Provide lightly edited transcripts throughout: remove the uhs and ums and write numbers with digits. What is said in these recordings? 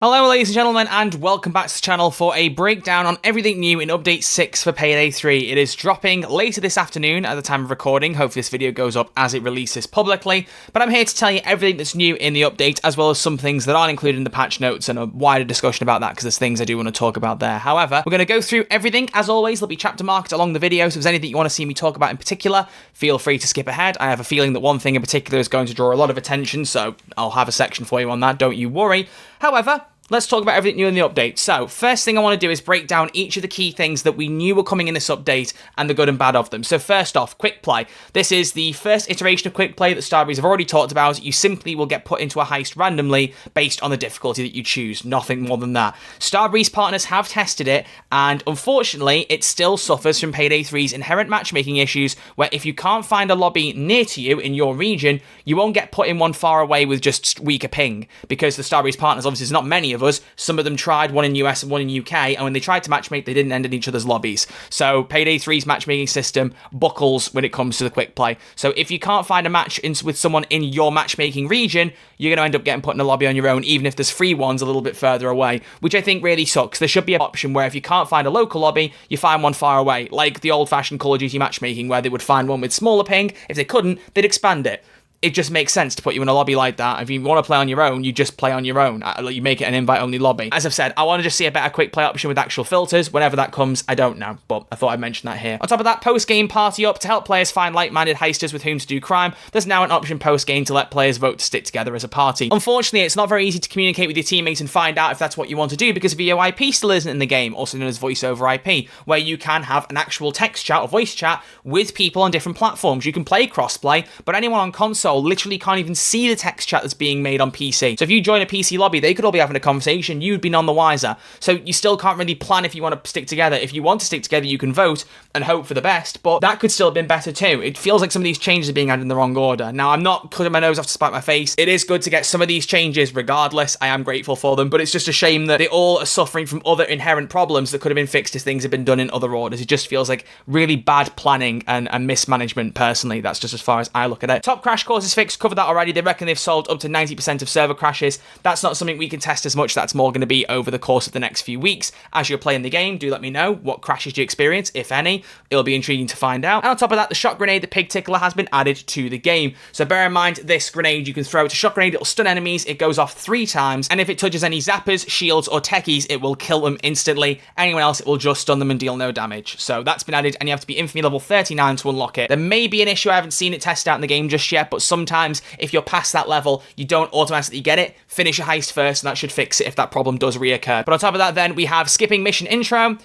Hello ladies and gentlemen, and welcome back to the channel for a breakdown on everything new in Update 6 for Payday 3. It is dropping later this afternoon at the time of recording. Hopefully this video goes up as it releases publicly, but I'm here to tell you everything that's new in the update, as well as some things that aren't included in the patch notes and a wider discussion about that, because there's things I do want to talk about there. However, we're going to go through everything. As always, there'll be chapter marked along the video, so if there's anything you want to see me talk about in particular, feel free to skip ahead. I have a feeling that one thing in particular is going to draw a lot of attention, so I'll have a section for you on that, don't you worry. However, let's talk about everything new in the update. So, first thing I want to do is break down each of the key things that we knew were coming in this update and the good and bad of them. So first off, Quickplay. This is the first iteration of Quickplay that Starbreeze have already talked about. You simply will get put into a heist randomly based on the difficulty that you choose. Nothing more than that. Starbreeze partners have tested it, and unfortunately, it still suffers from Payday 3's inherent matchmaking issues, where if you can't find a lobby near to you in your region, you won't get put in one far away with just weaker ping, because the Starbreeze partners, obviously there's not many of us. Some of them tried, one in US and one in UK, and when they tried to matchmake, they didn't end in each other's lobbies. So Payday 3's matchmaking system buckles when it comes to the quick play. So if you can't find a match with someone in your matchmaking region, you're going to end up getting put in a lobby on your own, even if there's free ones a little bit further away, which I think really sucks. There should be an option where if you can't find a local lobby, you find one far away, like the old-fashioned Call of Duty matchmaking, where they would find one with smaller ping. If they couldn't, they'd expand it. It just makes sense to put you in a lobby like that. If you want to play on your own, you just play on your own. You make it an invite-only lobby. As I've said, I want to just see a better quick play option with actual filters. Whenever that comes, I don't know, but I thought I'd mention that here. On top of that, post-game party up to help players find like-minded heisters with whom to do crime. There's now an option post-game to let players vote to stick together as a party. Unfortunately, it's not very easy to communicate with your teammates and find out if that's what you want to do, because VoIP still isn't in the game, also known as voice over IP, where you can have an actual text chat or voice chat with people on different platforms. You can play crossplay, but anyone on console literally can't even see the text chat that's being made on PC. So if you join a PC lobby, they could all be having a conversation, you'd be none the wiser. So you still can't really plan if you want to stick together. If you want to stick together, you can vote and hope for the best, but that could still have been better too. It feels like some of these changes are being added in the wrong order. Now, I'm not cutting my nose off to spite my face. It is good to get some of these changes regardless. I am grateful for them, but it's just a shame that they all are suffering from other inherent problems that could have been fixed if things had been done in other orders. It just feels like really bad planning and mismanagement, personally. That's just as far as I look at it. Top crash causes fixed, covered that already. They reckon they've solved up to 90% of server crashes. That's not something we can test as much. That's more going to be over the course of the next few weeks. As you're playing the game, do let me know what crashes you experience, if any. It'll be intriguing to find out. And on top of that, the shot grenade, the pig tickler, has been added to the game. So bear in mind, this grenade you can throw. It's a shot grenade. It'll stun enemies. It goes off 3 times. And if it touches any zappers, shields, or techies, it will kill them instantly. Anyone else, it will just stun them and deal no damage. So that's been added, and you have to be infamy level 39 to unlock it. There may be an issue. I haven't seen it tested out in the game just yet, but sometimes if you're past that level, you don't automatically get it. Finish a heist first, and that should fix it if that problem does reoccur. But on top of that, then we have skipping mission intro.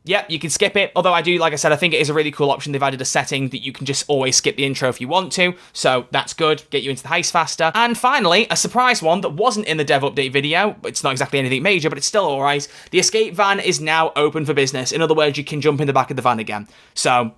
Yep, you can skip it, although I do, like I said, I think it is a really cool option. They've added a setting that you can just always skip the intro if you want to, so that's good, get you into the heist faster. And finally, a surprise one that wasn't in the dev update video. It's not exactly anything major, but it's still alright. The escape van is now open for business. In other words, you can jump in the back of the van again. So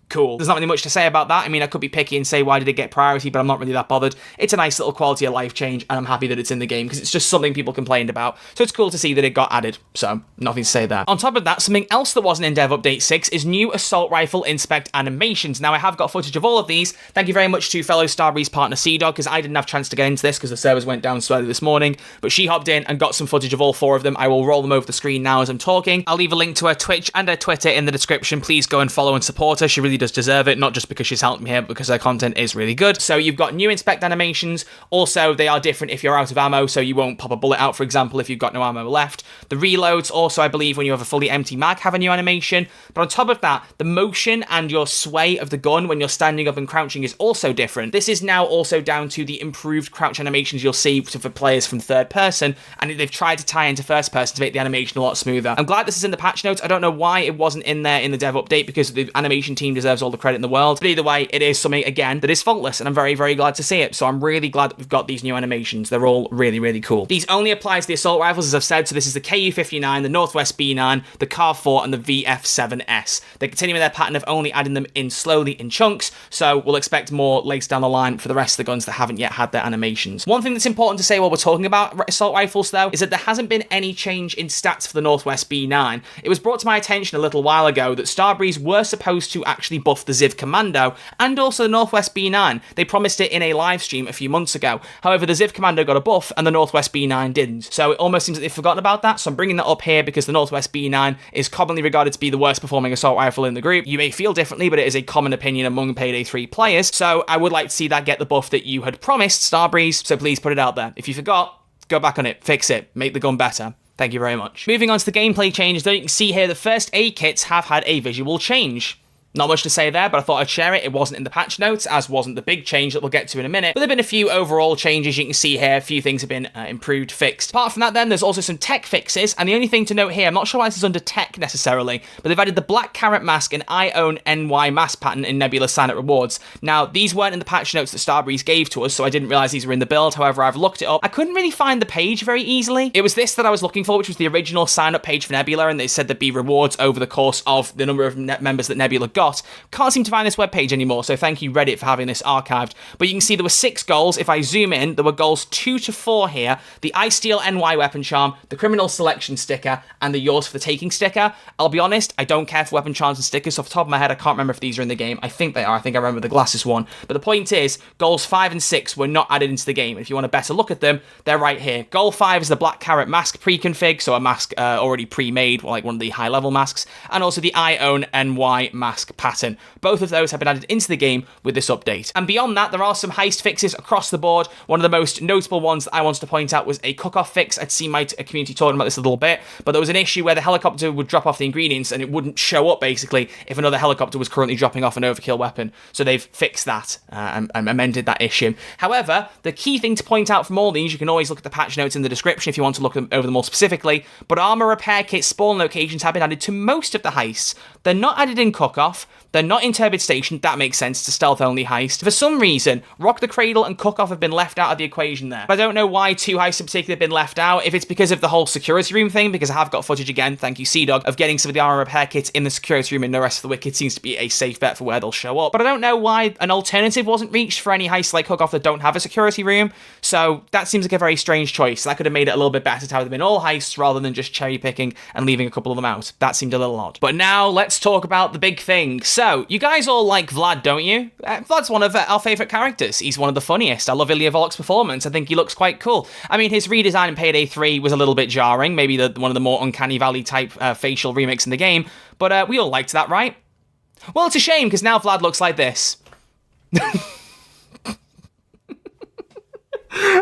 cool. There's not really much to say about that. I mean, I could be picky and say, why did it get priority, but I'm not really that bothered. It's a nice little quality of life change, and I'm happy that it's in the game, because it's just something people complained about. So it's cool to see that it got added. So, nothing to say there. On top of that, something else that wasn't in Dev Update 6 is new Assault Rifle Inspect animations. Now, I have got footage of all of these. Thank you very much to fellow Starbreeze partner Sea-Dog, because I didn't have a chance to get into this, because the servers went down so early this morning, but she hopped in and got some footage of all 4 of them. I will roll them over the screen now as I'm talking. I'll leave a link to her Twitch and her Twitter in the description. Please go and follow and support her. She really does deserve it, not just because she's helped me here, but because her content is really good. So you've got new inspect animations. Also, they are different if you're out of ammo, so you won't pop a bullet out, for example, if you've got no ammo left. The reloads also, I believe, when you have a fully empty mag, have a new animation. But on top of that, the motion and your sway of the gun when you're standing up and crouching is also different. This is now also down to the improved crouch animations you'll see for players from third person, and they've tried to tie into first person to make the animation a lot smoother. I'm glad this is in the patch notes. I don't know why it wasn't in there in the dev update, because the animation team deserves all the credit in the world. But either way, it is something, again, that is faultless, and I'm very, very glad to see it. So I'm really glad that we've got these new animations. They're all really, really cool. These only apply to the assault rifles, as I've said. So this is the KU-59, the Northwest B9, the Carv-4, and the VF-7S. They're continuing their pattern of only adding them in slowly in chunks, so we'll expect more later down the line for the rest of the guns that haven't yet had their animations. One thing that's important to say while we're talking about assault rifles, though, is that there hasn't been any change in stats for the Northwest B9. It was brought to my attention a little while ago that Starbreeze were supposed to actually actually buff the Ziv Commando and also the Northwest B9. They promised it in a live stream a few months ago. However, the Ziv Commando got a buff and the Northwest B9 didn't. So it almost seems that they've forgotten about that. So I'm bringing that up here because the Northwest B9 is commonly regarded to be the worst performing assault rifle in the group. You may feel differently, but it is a common opinion among Payday 3 players. So I would like to see that get the buff that you had promised, Starbreeze. So please put it out there. If you forgot, go back on it, fix it, make the gun better. Thank you very much. Moving on to the gameplay changes, though, you can see here the first aid kits have had a visual change. Not much to say there, but I thought I'd share it. It wasn't in the patch notes, as wasn't the big change that we'll get to in a minute. But there have been a few overall changes you can see here. A few things have been improved, fixed. Apart from that, then, there's also some tech fixes. And the only thing to note here, I'm not sure why this is under tech necessarily, but they've added the black carrot mask and I own NY mask pattern in Nebula Rewards. Now, these weren't in the patch notes that Starbreeze gave to us, so I didn't realize these were in the build. However, I've looked it up. I couldn't really find the page very easily. It was this that I was looking for, which was the original sign-up page for Nebula, and they said there'd be rewards over the course of the number of members that Nebula got. Can't seem to find this webpage anymore, so thank you Reddit for having this archived. But you can see there were 6 goals. If I zoom in, there were goals 2 to 4 here. The I Steal NY weapon charm, the criminal selection sticker, and the yours for the taking sticker. I'll be honest, I don't care for weapon charms and stickers, so off the top of my head, I can't remember if these are in the game. I think they are. I think I remember the glasses one. But the point is, goals 5 and 6 were not added into the game. If you want a better look at them, they're right here. Goal 5 is the black carrot mask pre-config, so a mask already pre-made, like one of the high-level masks, and also the I own NY mask pattern. Both of those have been added into the game with this update. And beyond that, there are some heist fixes across the board. One of the most notable ones that I wanted to point out was a cook-off fix. I'd seen my community talking about this a little bit, but there was an issue where the helicopter would drop off the ingredients and it wouldn't show up, basically, if another helicopter was currently dropping off an overkill weapon. So they've fixed that and amended that issue. However, the key thing to point out from all these, you can always look at the patch notes in the description if you want to look over them more specifically, but armor repair kit spawn locations have been added to most of the heists. They're not added in cook-off. They're not in Turbid Station. That makes sense. It's a stealth-only heist. For some reason, Rock the Cradle and Cook-Off have been left out of the equation there. I don't know why 2 heists in particular have been left out. If it's because of the whole security room thing, because I have got footage again, thank you, Sea-Dog, of getting some of the armor repair kits in the security room and the rest of the Wicked seems to be a safe bet for where they'll show up. But I don't know why an alternative wasn't reached for any heists like Cook-Off that don't have a security room. So that seems like a very strange choice. That could have made it a little bit better to have them in all heists rather than just cherry-picking and leaving a couple of them out. That seemed a little odd. But now let's talk about the big thing. So, you guys all like Vlad, don't you? Vlad's one of our favourite characters. He's one of the funniest. I love Ilya Volk's performance. I think he looks quite cool. I mean, his redesign in Payday 3 was a little bit jarring, maybe one of the more Uncanny Valley type facial remakes in the game, but we all liked that, right? Well, it's a shame, because now Vlad looks like this.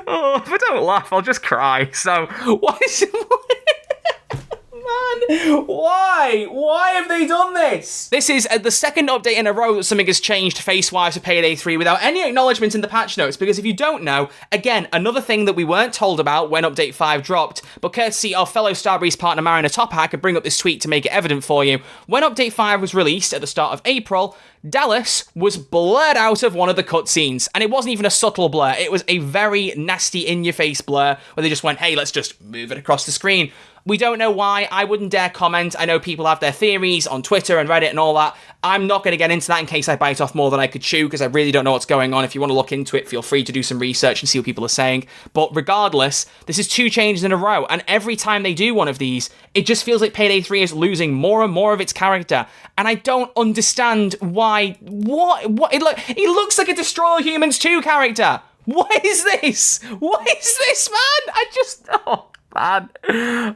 Oh, if I don't laugh, I'll just cry. So, why is it... Man, why? Why have they done this? This is the second update in a row that something has changed face-wise for Payday 3 without any acknowledgement in the patch notes, because if you don't know, again, another thing that we weren't told about when Update 5 dropped, but courtesy of fellow Starbreeze partner Mariner Tophack, I could bring up this tweet to make it evident for you. When Update 5 was released at the start of April, Dallas was blurred out of one of the cutscenes, and it wasn't even a subtle blur, it was a very nasty in-your-face blur, where they just went, hey, let's just move it across the screen. We don't know why. I wouldn't dare comment. I know people have their theories on Twitter and Reddit and all that. I'm not going to get into that in case I bite off more than I could chew, because I really don't know what's going on. If you want to look into it, feel free to do some research and see what people are saying. But regardless, this is 2 changes in a row, and every time they do one of these, it just feels like Payday 3 is losing more and more of its character. And I don't understand why. What? He looks like a Destroy All Humans 2 character. What is this? What is this, man? Man.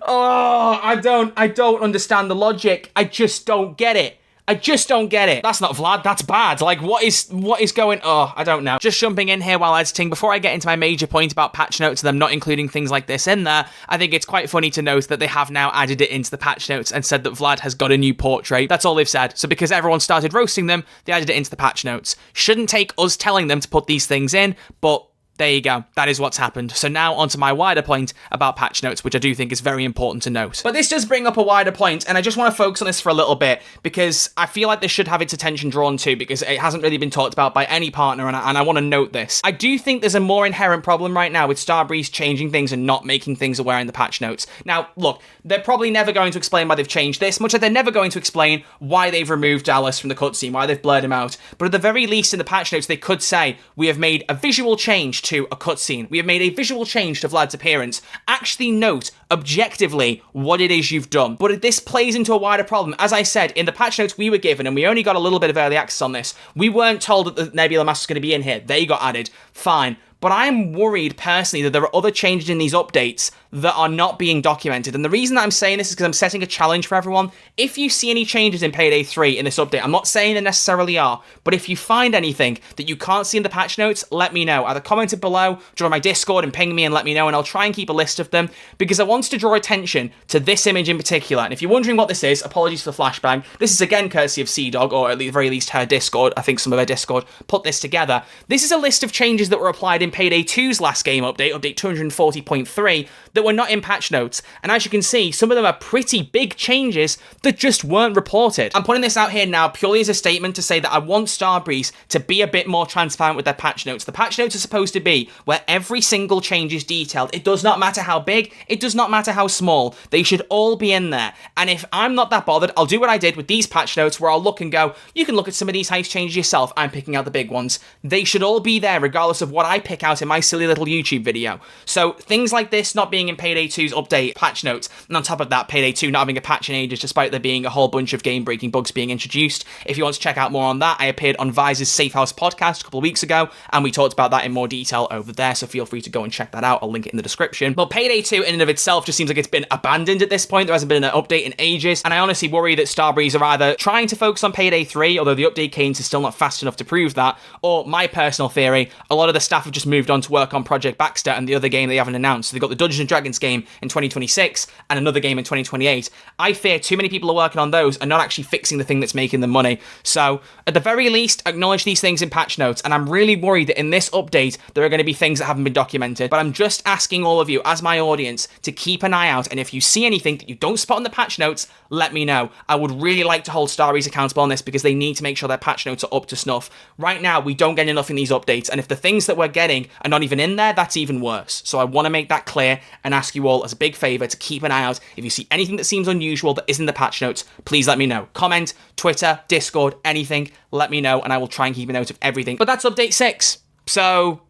Oh, I don't understand the logic. I just don't get it. That's not Vlad, that's bad. Like, what is going... Oh, I don't know. Just jumping in here while editing, before I get into my major point about patch notes and them not including things like this in there, I think it's quite funny to note that they have now added it into the patch notes and said that Vlad has got a new portrait. That's all they've said. So because everyone started roasting them, they added it into the patch notes. Shouldn't take us telling them to put these things in, but... there you go. That is what's happened. So now onto my wider point about patch notes, which I do think is very important to note. But this does bring up a wider point, and I just want to focus on this for a little bit, because I feel like this should have its attention drawn to, because it hasn't really been talked about by any partner, and I want to note this. I do think there's a more inherent problem right now with Starbreeze changing things and not making things aware in the patch notes. Now, look, they're probably never going to explain why they've changed this, much like they're never going to explain why they've removed Dallas from the cutscene, why they've blurred him out. But at the very least in the patch notes, they could say, we have made a visual change to a cutscene. We have made a visual change to Vlad's appearance. Actually note, objectively, what it is you've done. But this plays into a wider problem. As I said, in the patch notes we were given, and we only got a little bit of early access on this, we weren't told that the Nebula Mask was going to be in here. They got added. Fine. But I'm worried, personally, that there are other changes in these updates that are not being documented. And the reason that I'm saying this is because I'm setting a challenge for everyone. If you see any changes in Payday 3 in this update, I'm not saying there necessarily are, but if you find anything that you can't see in the patch notes, let me know. Either comment it below, join my Discord and ping me and let me know, and I'll try and keep a list of them, because I wanted to draw attention to this image in particular. And if you're wondering what this is, apologies for the flashbang. This is again courtesy of Sea-Dog, or at the very least her Discord. I think some of her Discord put this together. This is a list of changes that were applied in Payday 2's last game update, update 240.3, that were not in patch notes. And as you can see, some of them are pretty big changes that just weren't reported. I'm putting this out here now purely as a statement to say that I want Starbreeze to be a bit more transparent with their patch notes. The patch notes are supposed to be where every single change is detailed. It does not matter how big, it does not matter how small. They should all be in there. And if I'm not that bothered, I'll do what I did with these patch notes, where I'll look and go, you can look at some of these heist changes yourself. I'm picking out the big ones. They should all be there regardless of what I pick out in my silly little YouTube video. So things like this not being in Payday 2's update patch notes, and on top of that, Payday 2 not having a patch in ages despite there being a whole bunch of game-breaking bugs being introduced. If you want to check out more on that, I appeared on Vize's Safe House podcast a couple of weeks ago, and we talked about that in more detail over there, so feel free to go and check that out. I'll link it in the description. But Payday 2 in and of itself just seems like it's been abandoned at this point. There hasn't been an update in ages, and I honestly worry that Starbreeze are either trying to focus on Payday 3, although the update cadence is still not fast enough to prove that, or my personal theory, a lot of the staff have just moved on to work on Project Baxter and the other game they haven't announced. So they've got the Dungeons & Dragons game in 2026 and another game in 2028. I fear too many people are working on those and not actually fixing the thing that's making them money. So at the very least, acknowledge these things in patch notes. And I'm really worried that in this update, there are going to be things that haven't been documented. But I'm just asking all of you, as my audience, to keep an eye out. And if you see anything that you don't spot in the patch notes, let me know. I would really like to hold Starbreeze accountable on this, because they need to make sure their patch notes are up to snuff. Right now, we don't get enough in these updates. And if the things that we're getting are not even in there, that's even worse. So I want to make that clear and ask you all as a big favor to keep an eye out. If you see anything that seems unusual that isn't in the patch notes, please let me know. Comment, Twitter, Discord, anything, let me know, and I will try and keep a note of everything. But that's update 6. So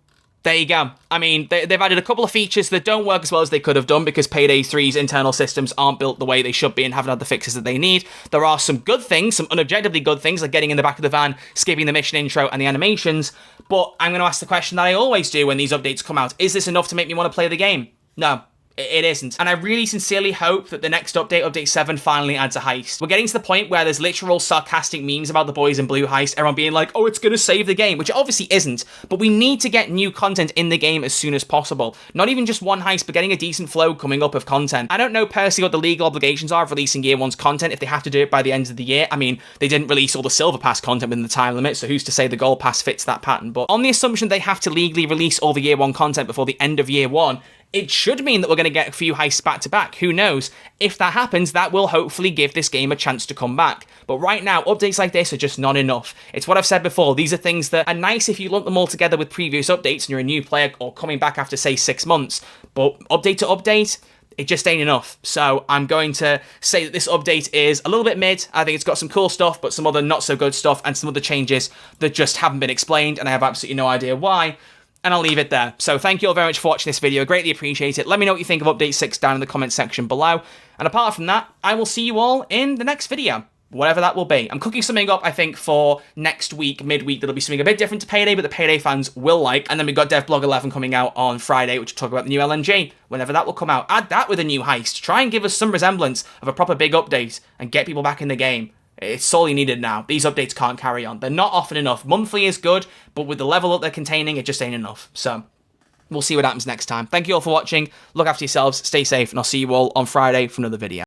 there you go. I mean, they've added a couple of features that don't work as well as they could have done, because Payday 3's internal systems aren't built the way they should be and haven't had the fixes that they need. There are some good things, some unobjectively good things, like getting in the back of the van, skipping the mission intro and the animations. But I'm going to ask the question that I always do when these updates come out. Is this enough to make me want to play the game? No. It isn't. And I really sincerely hope that the next update, update 7, finally adds a heist. We're getting to the point where there's literal sarcastic memes about the boys in blue heist, everyone being like, oh, it's gonna save the game, which it obviously isn't, but we need to get new content in the game as soon as possible. Not even just one heist, but getting a decent flow coming up of content. I don't know personally what the legal obligations are of releasing Year 1's content if they have to do it by the end of the year. I mean, they didn't release all the Silver Pass content within the time limit, so who's to say the Gold Pass fits that pattern? But on the assumption they have to legally release all the Year 1 content before the end of Year 1, it should mean that we're going to get a few heists back to back. Who knows? If that happens, that will hopefully give this game a chance to come back. But right now, updates like this are just not enough. It's what I've said before. These are things that are nice if you lump them all together with previous updates and you're a new player or coming back after, say, 6 months. But update to update, it just ain't enough. So I'm going to say that this update is a little bit mid. I think it's got some cool stuff, but some other not so good stuff and some other changes that just haven't been explained, and I have absolutely no idea why. And I'll leave it there. So thank you all very much for watching this video. Greatly appreciate it. Let me know what you think of Update 6 down in the comment section below. And apart from that, I will see you all in the next video, whatever that will be. I'm cooking something up, I think, for next week, midweek, that'll be something a bit different to Payday, but the Payday fans will like. And then we've got Devblog 11 coming out on Friday, which will talk about the new LNG, whenever that will come out. Add that with a new heist. Try and give us some resemblance of a proper big update and get people back in the game. It's sorely needed now. These updates can't carry on. They're not often enough. Monthly is good, but with the level that they're containing, it just ain't enough. So we'll see what happens next time. Thank you all for watching. Look after yourselves, stay safe, and I'll see you all on Friday for another video.